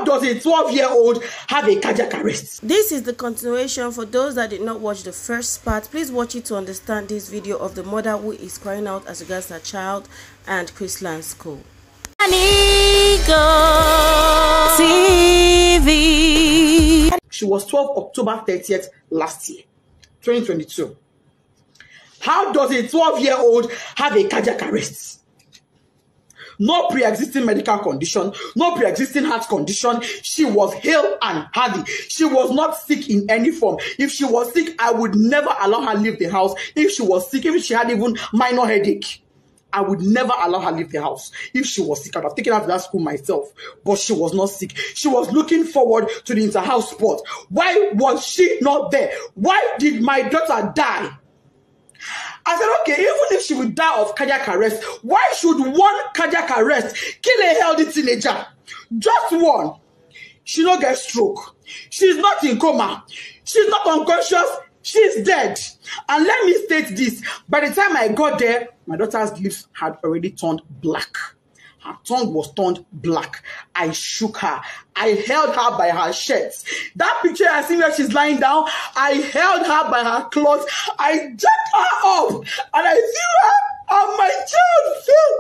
How does a 12-year-old have a cardiac arrest? This is the continuation. For those that did not watch the first part, please watch it to understand this video of the mother who is crying out as regards her child and Chrisland school. TV. She was 12 October 30th last year, 2022. How does a 12-year-old have a cardiac arrest? No pre-existing medical condition, no pre-existing heart condition. She was hale and healthy. She was not sick in any form. If she was sick, I would never allow her leave the house. If she was sick, if she had even minor headache, I would never allow her leave the house. If she was sick, I would have taken her to that school myself. But she was not sick. She was looking forward to the inter-house sport. Why was she not there? Why did my daughter die? I said, okay, even if she would die of cardiac arrest, why should one cardiac arrest kill a healthy teenager? Just one. She don't get stroke. She's not in coma. She's not unconscious. She's dead. And let me state this. By the time I got there, my daughter's lips had already turned black. Her tongue was turned black. I shook her. I held her by her shirts. That picture I see where she's lying down, I held her by her clothes. I jacked her up and I threw her and my child fell.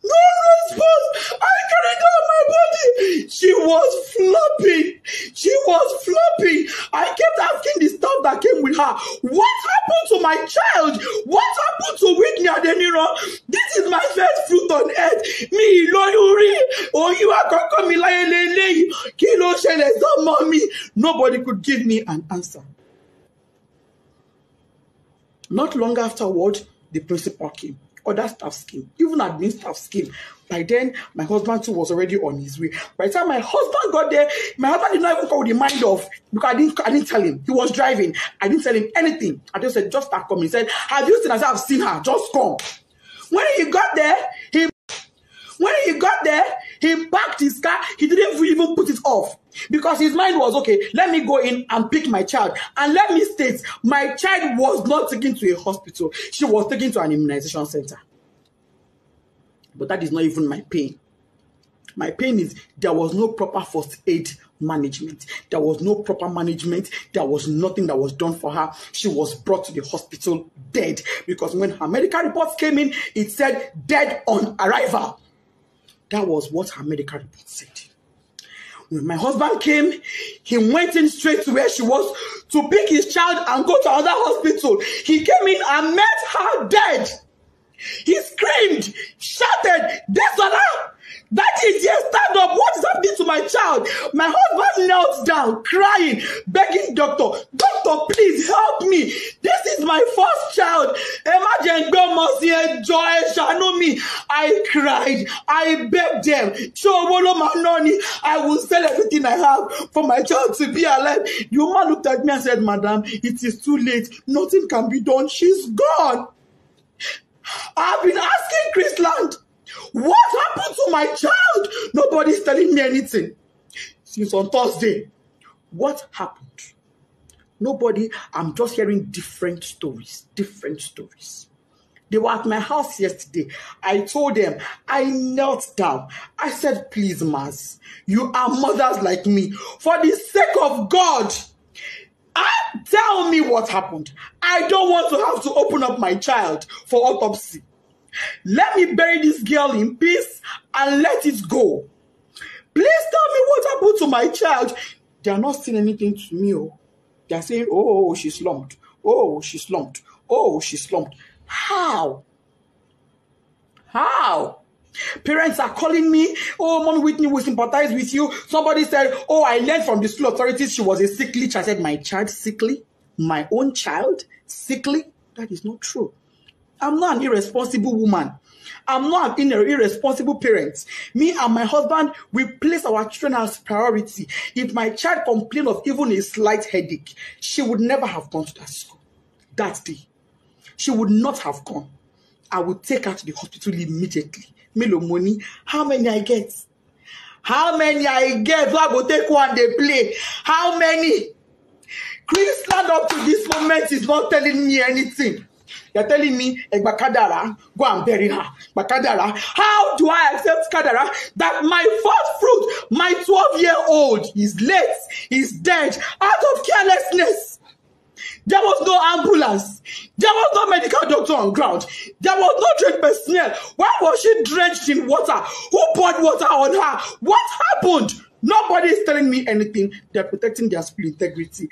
No response. I carried her on my body. She was flopping. She was flopping. I kept asking the staff that came with her, what happened to my child? What happened to Whitney Adeniro? This is my first fruit on earth. Me, Lori, oh, you are going me like Kilo Shele, mommy. Nobody could give me an answer. Not long afterward, the principal came. Other staff came, even admin staff came. By then, my husband too was already on his way. By the time my husband got there, my husband did not even call the mind off because I didn't tell him. He was driving. I didn't tell him anything. I just said, just start coming. He said, have you seen her? I said, I've seen her. Just come. When he got there, he parked his car. He didn't even put it off because his mind was, okay, let me go in and pick my child. And let me state, my child was not taken to a hospital. She was taken to an immunization center. But that is not even my pain. My pain is there was no proper first aid management. There was no proper management. There was nothing that was done for her. She was brought to the hospital dead because when her medical reports came in, it said dead on arrival. That was what her medical report said. When my husband came, he went in straight to where she was to pick his child and go to another hospital. He came in and met her dead. He screamed, shouted, "Desola! That is, yes, stand up. What is happening to my child?" My husband knelt down, crying, begging doctor, please help me. This is my first child. I cried. I begged them. I will sell everything I have for my child to be alive. The woman looked at me and said, "Madam, it is too late. Nothing can be done. She's gone." I've been asking Chrisland, what happened to my child? Nobody's telling me anything. Since on Thursday, what happened? Nobody. I'm just hearing different stories. They were at my house yesterday. I told them, I knelt down. I said, please, Maz, you are mothers like me. For the sake of God, tell me what happened. I don't want to have to open up my child for autopsy. Let me bury this girl in peace and let it go. Please tell me what happened to my child. They are not saying anything to me. They are saying, oh, she slumped. Oh, she slumped. Oh, she slumped. How? Parents are calling me, "Oh, Mommy Whitney, we sympathize with you." Somebody said, "Oh, I learned from the school authorities she was a sickly child." I said, my child sickly? My own child sickly? That is not true. I'm not an irresponsible woman. I'm not an irresponsible parent. Me and my husband, we place our children as priority. If my child complained of even a slight headache, she would never have gone to that school that day. She would not have gone. I would take her to the hospital immediately. Melo money. How many I get? How many I get? So I go take one, they play. How many? Chrisland up to this moment is not telling me anything. You're telling me, Kadara, go and bury her. Kadara, how do I accept Kadara that my first fruit, my 12-year-old, is late, is dead, out of carelessness? There was no ambulance. There was no medical doctor on ground. There was no trained personnel. Why was she drenched in water? Who poured water on her? What happened? Nobody is telling me anything. They're protecting their spirit integrity.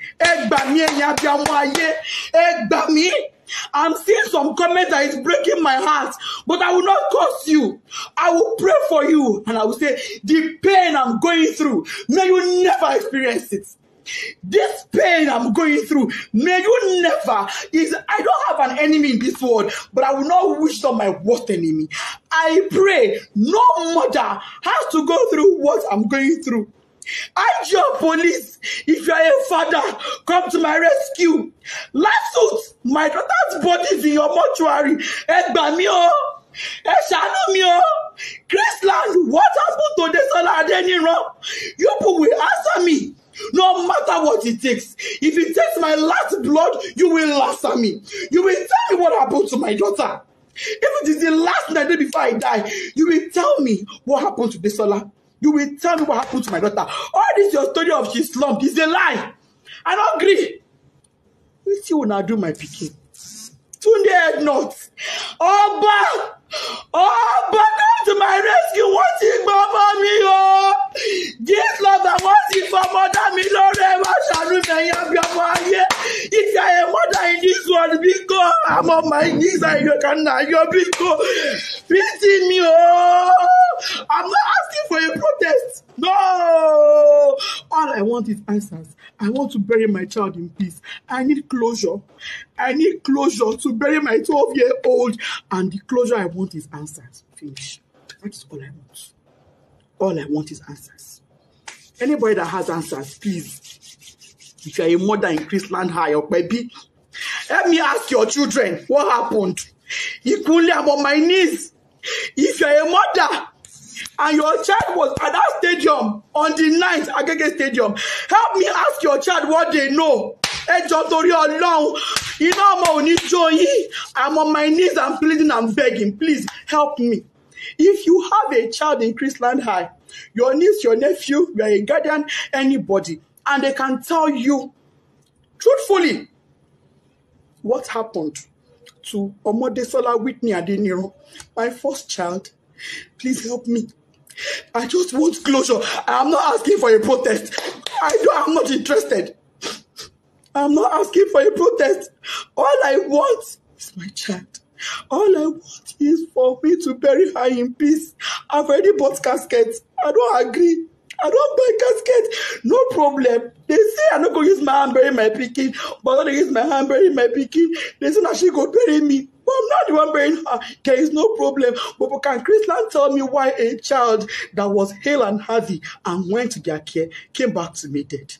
I'm seeing some comments that is breaking my heart, but I will not curse you. I will pray for you, and I will say, the pain I'm going through, may you never experience it. This pain I'm going through, may you never. I don't have an enemy in this world, but I will not wish on my worst enemy. I pray no mother has to go through what I'm going through. IG police, if you are a father, come to my rescue. Last suit, my daughter's body is in your mortuary. Chrisland, what happened to the Solar Adeniro? You people will answer me. No matter what it takes. If it takes my last blood, you will answer me. You will tell me what happened to my daughter. If it is the last night before I die, you will tell me what happened to the Solar. You will tell me what happened to my daughter. All this your story of she slumped is a lie. I don't agree. What you will now do, my picking? Tunde head nuts. Oba, come to my rescue. What is Mama me? Oh, this love I want it for mother me. If you are a mother in this world, because I'm on my knees and you can now, you're because pity me. Oh, I'm not asking for a protest. No, all I want is answers. I want to bury my child in peace. I need closure. I need closure to bury my 12-year-old. And the closure I want is answers. Finish. That is all I want. All I want is answers. Anybody that has answers, please. If you are a mother in Chrisland High or baby, let me ask your children what happened. Equally, I'm on my knees. If you are a mother and your child was at that stadium on the night, Agege Stadium, help me ask your child what they know. I'm on my knees, I'm pleading, I'm begging. Please help me. If you have a child in Chrisland High, your niece, your nephew, you are a guardian, anybody, and they can tell you truthfully what happened to Omodesola Whitney Adeniro, my first child, please help me. I just want closure. I'm not asking for a protest. I'm not interested. I'm not asking for a protest. All I want is my child. All I want is for me to bury her in peace. I've already bought caskets. I don't agree. I don't buy casket. No problem. They say I'm not going to use my hand bury my pikin, but I'm going to use my hand bury my pikin. They say that she go bury me. But I'm not the one burying her. There is no problem. But can Chrisland tell me why a child that was hale and healthy and went to their care came back to me dead?